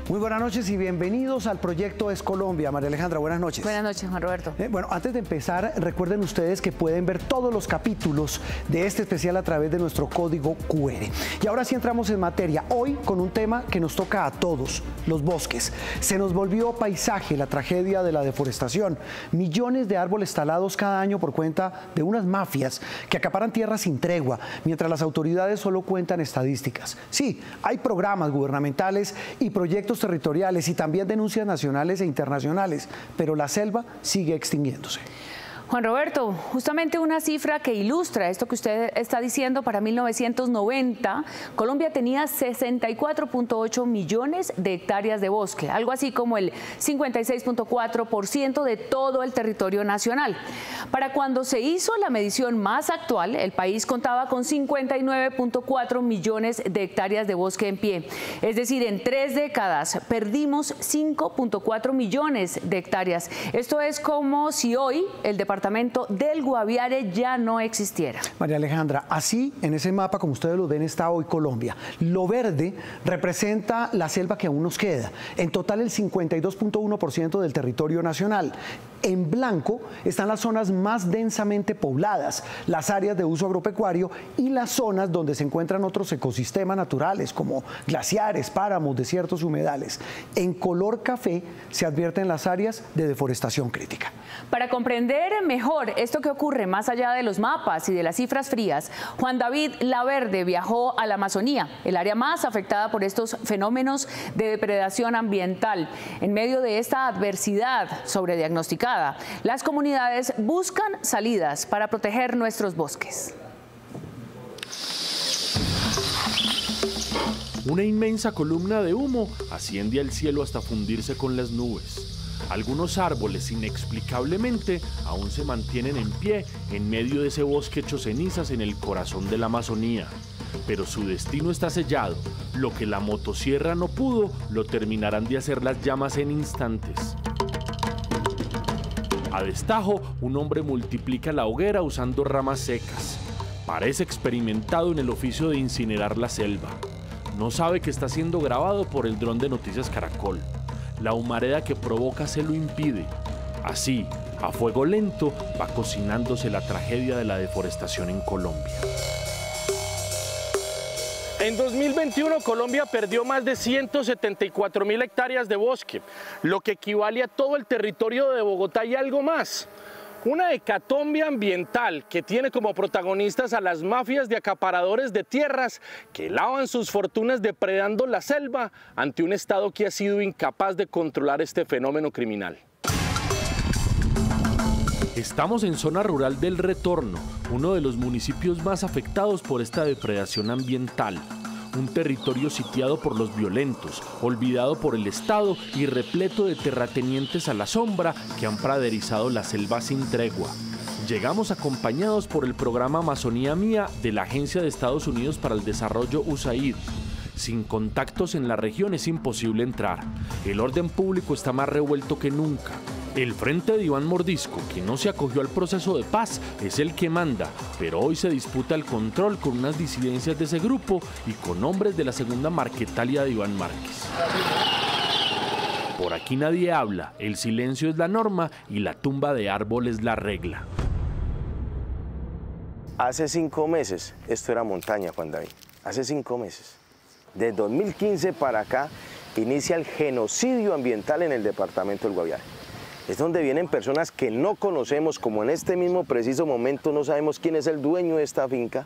Muy buenas noches y bienvenidos al proyecto Es Colombia. María Alejandra, buenas noches. Buenas noches, Juan Roberto. Bueno, antes de empezar, recuerden ustedes que pueden ver todos los capítulos de este especial a través de nuestro código QR. Y ahora sí entramos en materia, hoy con un tema que nos toca a todos, los bosques. Se nos volvió paisaje la tragedia de la deforestación. Millones de árboles talados cada año por cuenta de unas mafias que acaparan tierras sin tregua, mientras las autoridades solo cuentan estadísticas. Sí, hay programas gubernamentales y proyectos territoriales y también denuncias nacionales e internacionales, pero la selva sigue extinguiéndose. Juan Roberto, justamente una cifra que ilustra esto que usted está diciendo: para 1990, Colombia tenía 64.8 millones de hectáreas de bosque, algo así como el 56.4% de todo el territorio nacional. Para cuando se hizo la medición más actual, el país contaba con 59.4 millones de hectáreas de bosque en pie. Es decir, en 3 décadas perdimos 5.4 millones de hectáreas. Esto es como si hoy el departamento del Guaviare ya no existiera. María Alejandra, así en ese mapa, como ustedes lo ven, está hoy Colombia. Lo verde representa la selva que aún nos queda. En total, el 52.1% del territorio nacional. En blanco están las zonas más densamente pobladas, las áreas de uso agropecuario y las zonas donde se encuentran otros ecosistemas naturales como glaciares, páramos, desiertos, humedales. En color café se advierten las áreas de deforestación crítica. Para comprender mejor esto que ocurre más allá de los mapas y de las cifras frías, Juan David Laverde viajó a la Amazonía, el área más afectada por estos fenómenos de depredación ambiental. En medio de esta adversidad sobrediagnosticada, las comunidades buscan salidas para proteger nuestros bosques. Una inmensa columna de humo asciende al cielo hasta fundirse con las nubes. Algunos árboles, inexplicablemente, aún se mantienen en pie en medio de ese bosque hecho cenizas en el corazón de la Amazonía. Pero su destino está sellado. Lo que la motosierra no pudo, lo terminarán de hacer las llamas en instantes. A destajo, un hombre multiplica la hoguera usando ramas secas. Parece experimentado en el oficio de incinerar la selva. No sabe que está siendo grabado por el dron de Noticias Caracol. La humareda que provoca se lo impide. Así, a fuego lento, va cocinándose la tragedia de la deforestación en Colombia. En 2021, Colombia perdió más de 174.000 hectáreas de bosque, lo que equivale a todo el territorio de Bogotá y algo más. Una hecatombe ambiental que tiene como protagonistas a las mafias de acaparadores de tierras que lavan sus fortunas depredando la selva ante un Estado que ha sido incapaz de controlar este fenómeno criminal. Estamos en zona rural del Retorno, uno de los municipios más afectados por esta depredación ambiental. Un territorio sitiado por los violentos, olvidado por el Estado y repleto de terratenientes a la sombra que han praderizado la selva sin tregua. Llegamos acompañados por el programa Amazonía Mía de la Agencia de Estados Unidos para el Desarrollo USAID. Sin contactos en la región es imposible entrar. El orden público está más revuelto que nunca. El frente de Iván Mordisco, que no se acogió al proceso de paz, es el que manda, pero hoy se disputa el control con unas disidencias de ese grupo y con hombres de la segunda Marquetalia de Iván Márquez. Por aquí nadie habla, el silencio es la norma y la tumba de árboles la regla. Hace 5 meses esto era montaña, Juan David. Hace 5 meses. De 2015 para acá inicia el genocidio ambiental en el departamento del Guaviare. Es donde vienen personas que no conocemos, como en este mismo preciso momento no sabemos quién es el dueño de esta finca,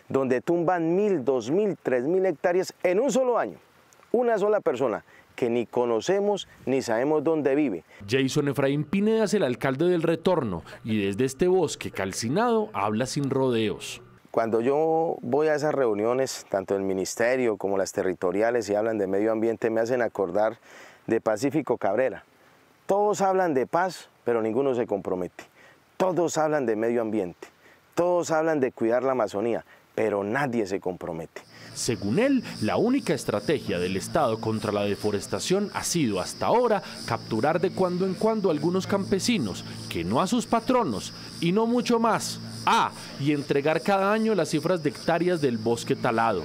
donde tumban 1.000, 2.000, 3.000 hectáreas en un solo año. Una sola persona que ni conocemos ni sabemos dónde vive. Jason Efraín Pineda es el alcalde del Retorno y desde este bosque calcinado habla sin rodeos. Cuando yo voy a esas reuniones, tanto del ministerio como las territoriales, y hablan de medio ambiente, me hacen acordar de Pacífico Cabrera. Todos hablan de paz, pero ninguno se compromete. Todos hablan de medio ambiente, todos hablan de cuidar la Amazonía, pero nadie se compromete. Según él, la única estrategia del Estado contra la deforestación ha sido hasta ahora capturar de cuando en cuando a algunos campesinos, que no a sus patronos, y no mucho más. Y entregar cada año las cifras de hectáreas del bosque talado.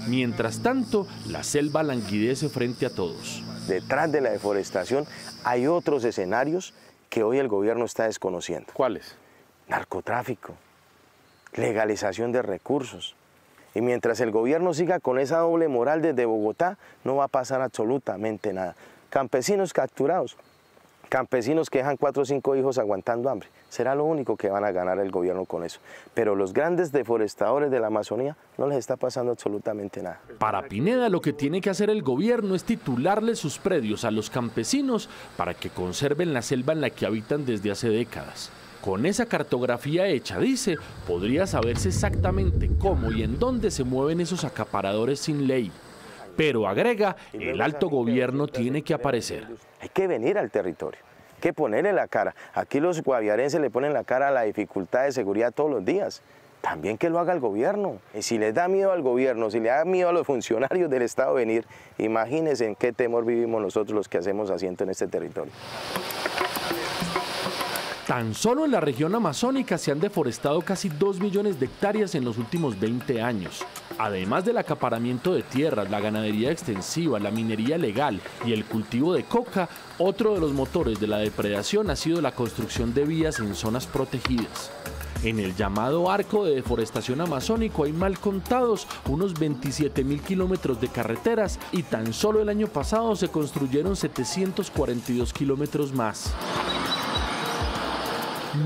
Mientras tanto, la selva languidece frente a todos. detrás de la deforestación hay otros escenarios que hoy el gobierno está desconociendo. ¿Cuáles? Narcotráfico, legalización de recursos. Y mientras el gobierno siga con esa doble moral desde Bogotá, no va a pasar absolutamente nada. Campesinos capturados, campesinos que dejan 4 o 5 hijos aguantando hambre. Será lo único que van a ganar el gobierno con eso. Pero los grandes deforestadores de la Amazonía no les está pasando absolutamente nada. Para Pineda, lo que tiene que hacer el gobierno es titularle sus predios a los campesinos para que conserven la selva en la que habitan desde hace décadas. Con esa cartografía hecha, dice, podría saberse exactamente cómo y en dónde se mueven esos acaparadores sin ley. Pero agrega, el alto gobierno tiene que aparecer. Hay que venir al territorio, hay que ponerle la cara. Aquí los guaviarenses le ponen la cara a la dificultad de seguridad todos los días. También que lo haga el gobierno. Y si les da miedo al gobierno, si le da miedo a los funcionarios del Estado venir, imagínense en qué temor vivimos nosotros los que hacemos asiento en este territorio. Tan solo en la región amazónica se han deforestado casi 2 millones de hectáreas en los últimos 20 años. Además del acaparamiento de tierras, la ganadería extensiva, la minería legal y el cultivo de coca, otro de los motores de la depredación ha sido la construcción de vías en zonas protegidas. En el llamado arco de deforestación amazónico hay mal contados unos 27.000 kilómetros de carreteras y tan solo el año pasado se construyeron 742 kilómetros más.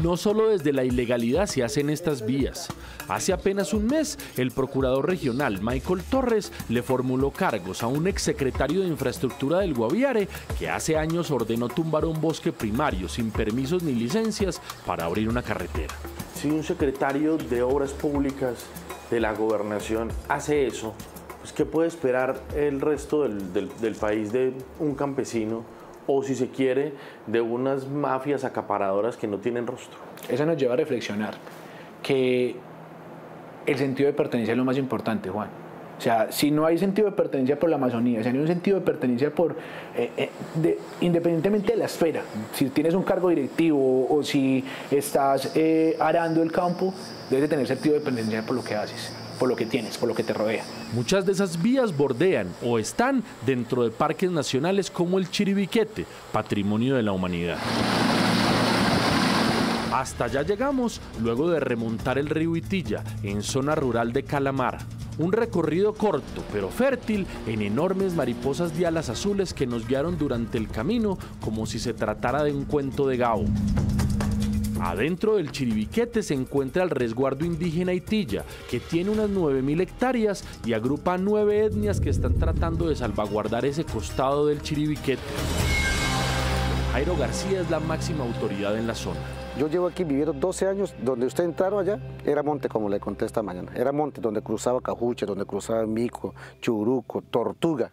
No solo desde la ilegalidad se hacen estas vías. Hace apenas un mes, el procurador regional Michael Torres le formuló cargos a un exsecretario de Infraestructura del Guaviare que hace años ordenó tumbar un bosque primario sin permisos ni licencias para abrir una carretera. Si un secretario de Obras Públicas de la Gobernación hace eso, pues ¿qué puede esperar el resto del país de un campesino? O si se quiere, de unas mafias acaparadoras que no tienen rostro. Eso nos lleva a reflexionar que el sentido de pertenencia es lo más importante, Juan. O sea, si no hay sentido de pertenencia por la Amazonía, si no hay un sentido de pertenencia independientemente de la esfera, si tienes un cargo directivo o si estás arando el campo, debes de tener sentido de pertenencia por lo que haces, por lo que tienes, por lo que te rodea. Muchas de esas vías bordean o están dentro de parques nacionales como el Chiribiquete, patrimonio de la humanidad. Hasta allá llegamos luego de remontar el río Itilla en zona rural de Calamar. Un recorrido corto pero fértil en enormes mariposas de alas azules que nos guiaron durante el camino como si se tratara de un cuento de Gao. Adentro del Chiribiquete se encuentra el resguardo indígena Itilla, que tiene unas 9.000 hectáreas y agrupa 9 etnias que están tratando de salvaguardar ese costado del Chiribiquete. Jairo García es la máxima autoridad en la zona. Yo llevo aquí viviendo 12 años, donde usted entraron allá, era monte, como le conté esta mañana. Era monte donde cruzaba cajuche, donde cruzaba mico, churuco, tortuga.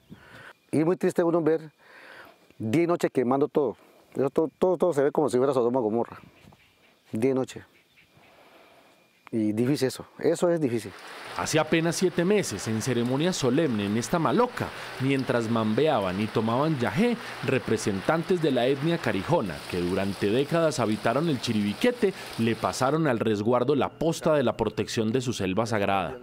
Y es muy triste uno ver día y noche quemando todo. Eso todo se ve como si fuera Sodoma y Gomorra. Día y noche. Y difícil eso es difícil. Hace apenas 7 meses, en ceremonia solemne en esta maloca, mientras mambeaban y tomaban yagé, representantes de la etnia carijona, que durante décadas habitaron el Chiribiquete, le pasaron al resguardo la posta de la protección de su selva sagrada.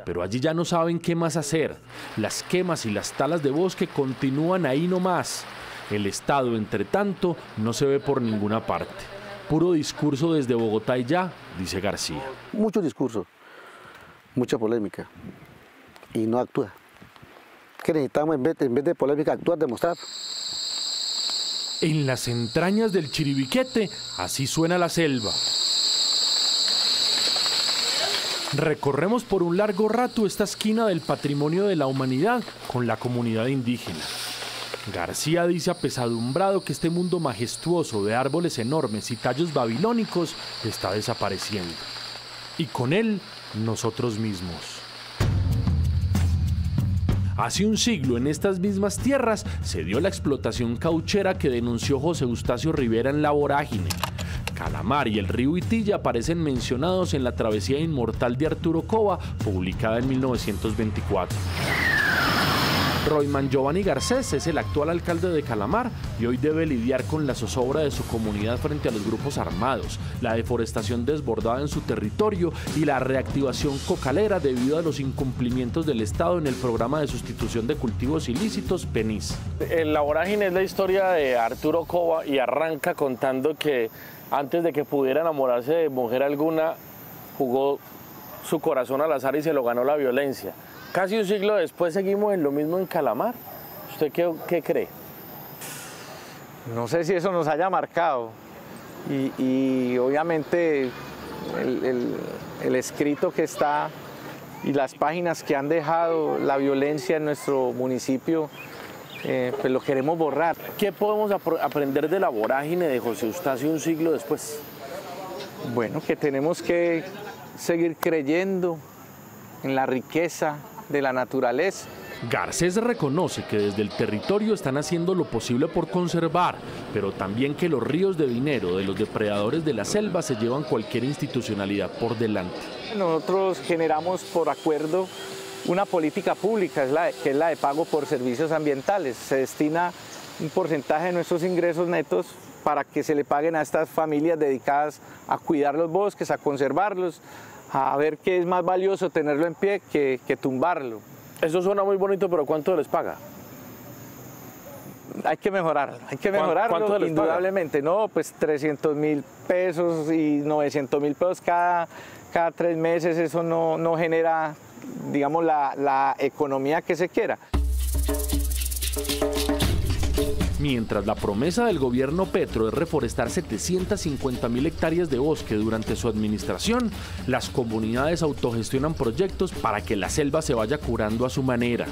Pero allí ya no saben qué más hacer. Las quemas y las talas de bosque continúan ahí nomás. El Estado, entre tanto, no se ve por ninguna parte. Puro discurso desde Bogotá y ya, dice García. Mucho discurso, mucha polémica y no actúa. ¿Qué necesitamos en vez de polémica actuar, demostrar? En las entrañas del Chiribiquete, así suena la selva. Recorremos por un largo rato esta esquina del patrimonio de la humanidad con la comunidad indígena. García dice apesadumbrado que este mundo majestuoso de árboles enormes y tallos babilónicos está desapareciendo. Y con él, nosotros mismos. Hace un siglo, en estas mismas tierras, se dio la explotación cauchera que denunció José Eustacio Rivera en La Vorágine. Calamar y el río Itilla aparecen mencionados en la travesía inmortal de Arturo Cova, publicada en 1924. Royman Giovanni Garcés es el actual alcalde de Calamar y hoy debe lidiar con la zozobra de su comunidad frente a los grupos armados, la deforestación desbordada en su territorio y la reactivación cocalera debido a los incumplimientos del Estado en el programa de sustitución de cultivos ilícitos PENIS. La vorágine es la historia de Arturo Cova y arranca contando que antes de que pudiera enamorarse de mujer alguna, jugó su corazón al azar y se lo ganó la violencia. Casi un siglo después seguimos en lo mismo en Calamar. ¿Usted qué cree? No sé si eso nos haya marcado y obviamente el escrito que está y las páginas que han dejado la violencia en nuestro municipio, pues lo queremos borrar. ¿Qué podemos aprender de la vorágine de José Eustacio un siglo después? Bueno, que tenemos que seguir creyendo en la riqueza de la naturaleza. Garcés reconoce que desde el territorio están haciendo lo posible por conservar, pero también que los ríos de dinero de los depredadores de la selva se llevan cualquier institucionalidad por delante. Nosotros generamos por acuerdo una política pública, que es la de pago por servicios ambientales. Se destina un porcentaje de nuestros ingresos netos para que se le paguen a estas familias dedicadas a cuidar los bosques, a conservarlos, a ver qué es más valioso tenerlo en pie que tumbarlo. Eso suena muy bonito, pero ¿cuánto les paga? Hay que mejorarlo, ¿Cuánto les indudablemente. Paga? No, pues 300.000 pesos y 900.000 pesos cada 3 meses, eso no genera, digamos, la economía que se quiera. Mientras la promesa del gobierno Petro es reforestar 750.000 hectáreas de bosque durante su administración, las comunidades autogestionan proyectos para que la selva se vaya curando a su manera.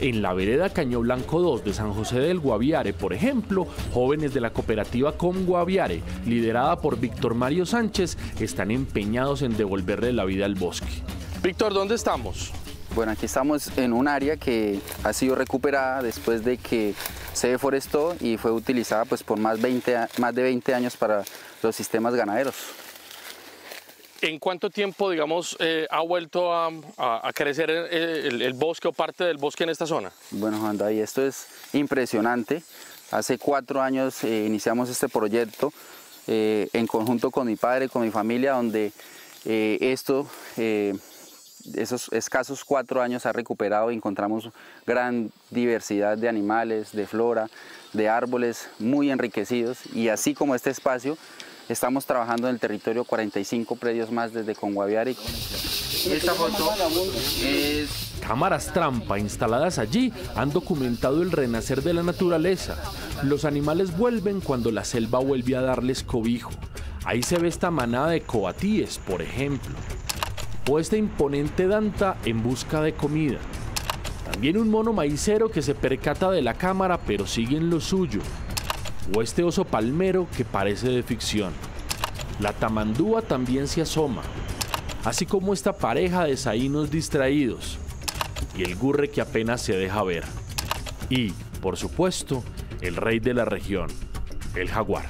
En la vereda Caño Blanco 2 de San José del Guaviare, por ejemplo, jóvenes de la cooperativa Com Guaviare, liderada por Víctor Mario Sánchez, están empeñados en devolverle la vida al bosque. Víctor, ¿dónde estamos? Bueno, aquí estamos en un área que ha sido recuperada después de que se deforestó y fue utilizada pues, por más de 20 años para los sistemas ganaderos. ¿En cuánto tiempo, digamos, ha vuelto a crecer el bosque o parte del bosque en esta zona? Bueno, Juan David, esto es impresionante. Hace 4 años iniciamos este proyecto en conjunto con mi padre, con mi familia, donde esos escasos 4 años ha recuperado y encontramos gran diversidad de animales, de flora, de árboles muy enriquecidos, y así como este espacio, estamos trabajando en el territorio 45 predios más desde Com Guaviare. Esta foto es... Cámaras trampa instaladas allí han documentado el renacer de la naturaleza. Los animales vuelven cuando la selva vuelve a darles cobijo. Ahí se ve esta manada de coatíes, por ejemplo. O este imponente danta en busca de comida. También un mono maicero que se percata de la cámara pero sigue en lo suyo. O este oso palmero que parece de ficción. La tamandúa también se asoma, así como esta pareja de saínos distraídos. Y el gurre que apenas se deja ver. Y, por supuesto, el rey de la región, el jaguar.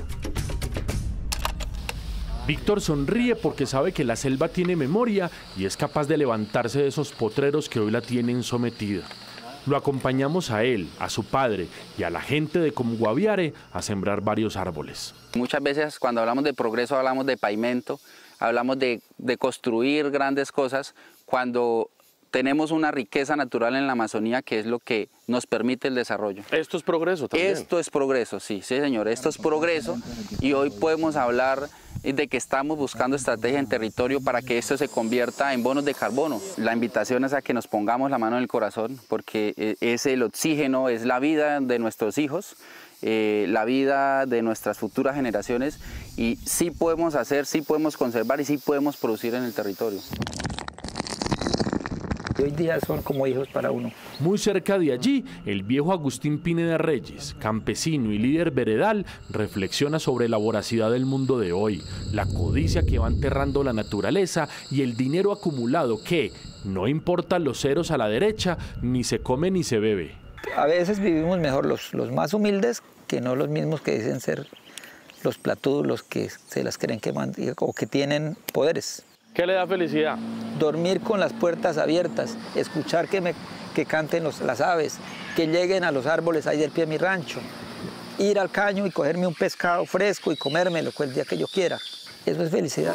Víctor sonríe porque sabe que la selva tiene memoria y es capaz de levantarse de esos potreros que hoy la tienen sometida. Lo acompañamos a él, a su padre y a la gente de Com Guaviare a sembrar varios árboles. Muchas veces cuando hablamos de progreso hablamos de pavimento, hablamos de construir grandes cosas, cuando tenemos una riqueza natural en la Amazonía que es lo que nos permite el desarrollo. ¿Esto es progreso también? Esto es progreso, sí señor, esto es progreso, y hoy podemos hablar de que estamos buscando estrategia en territorio para que esto se convierta en bonos de carbono. La invitación es a que nos pongamos la mano en el corazón, porque es el oxígeno, es la vida de nuestros hijos, la vida de nuestras futuras generaciones, y sí podemos hacer, sí podemos conservar y sí podemos producir en el territorio. Hoy día son como hijos para uno. Muy cerca de allí, el viejo Agustín Pineda Reyes, campesino y líder veredal, reflexiona sobre la voracidad del mundo de hoy, la codicia que va enterrando la naturaleza y el dinero acumulado que, no importa los ceros a la derecha, ni se come ni se bebe. A veces vivimos mejor los más humildes que no los mismos que dicen ser los platudos, los que se las creen que mandan o que tienen poderes. ¿Qué le da felicidad? Dormir con las puertas abiertas, escuchar que canten las aves, que lleguen a los árboles ahí del pie de mi rancho, ir al caño y cogerme un pescado fresco y comérmelo el día que yo quiera. Eso es felicidad.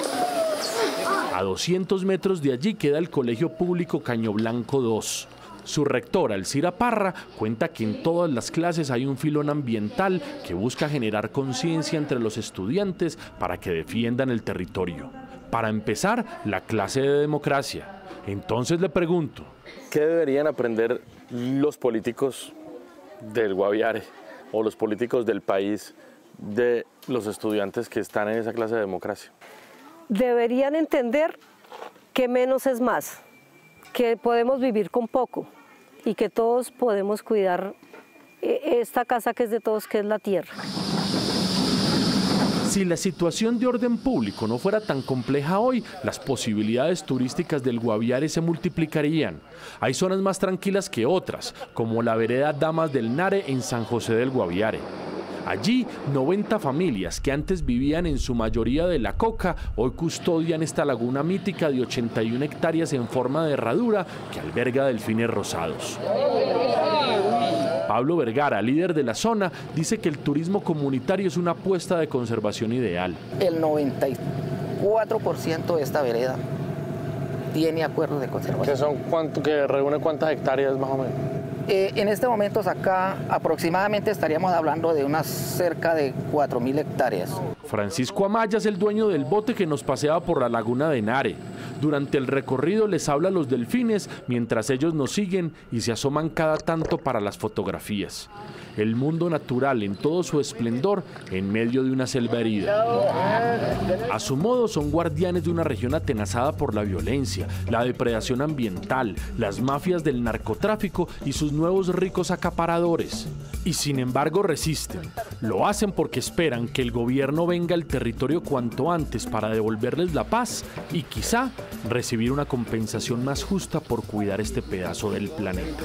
A 200 metros de allí queda el Colegio Público Caño Blanco 2. Su rectora, Elcira Parra, cuenta que en todas las clases hay un filón ambiental que busca generar conciencia entre los estudiantes para que defiendan el territorio. Para empezar, la clase de democracia. Entonces le pregunto, ¿qué deberían aprender los políticos del Guaviare o los políticos del país de los estudiantes que están en esa clase de democracia? Deberían entender que menos es más, que podemos vivir con poco y que todos podemos cuidar esta casa que es de todos, que es la tierra. Si la situación de orden público no fuera tan compleja hoy, las posibilidades turísticas del Guaviare se multiplicarían. Hay zonas más tranquilas que otras, como la vereda Damas del Nare en San José del Guaviare. Allí, 90 familias que antes vivían en su mayoría de la coca, hoy custodian esta laguna mítica de 81 hectáreas en forma de herradura que alberga delfines rosados. Pablo Vergara, líder de la zona, dice que el turismo comunitario es una apuesta de conservación ideal. El 94% de esta vereda tiene acuerdos de conservación. ¿Que reúne cuántas hectáreas más o menos? En este momento acá aproximadamente estaríamos hablando de unas cerca de 4.000 hectáreas. Francisco Amaya es el dueño del bote que nos paseaba por la laguna de Nare. Durante el recorrido les habla a los delfines mientras ellos nos siguen y se asoman cada tanto para las fotografías. El mundo natural en todo su esplendor en medio de una selva herida. A su modo son guardianes de una región atenazada por la violencia, la depredación ambiental, las mafias del narcotráfico y sus nuevos ricos acaparadores. Y sin embargo resisten. Lo hacen porque esperan que el gobierno venga al territorio cuanto antes para devolverles la paz y quizá recibir una compensación más justa por cuidar este pedazo del planeta.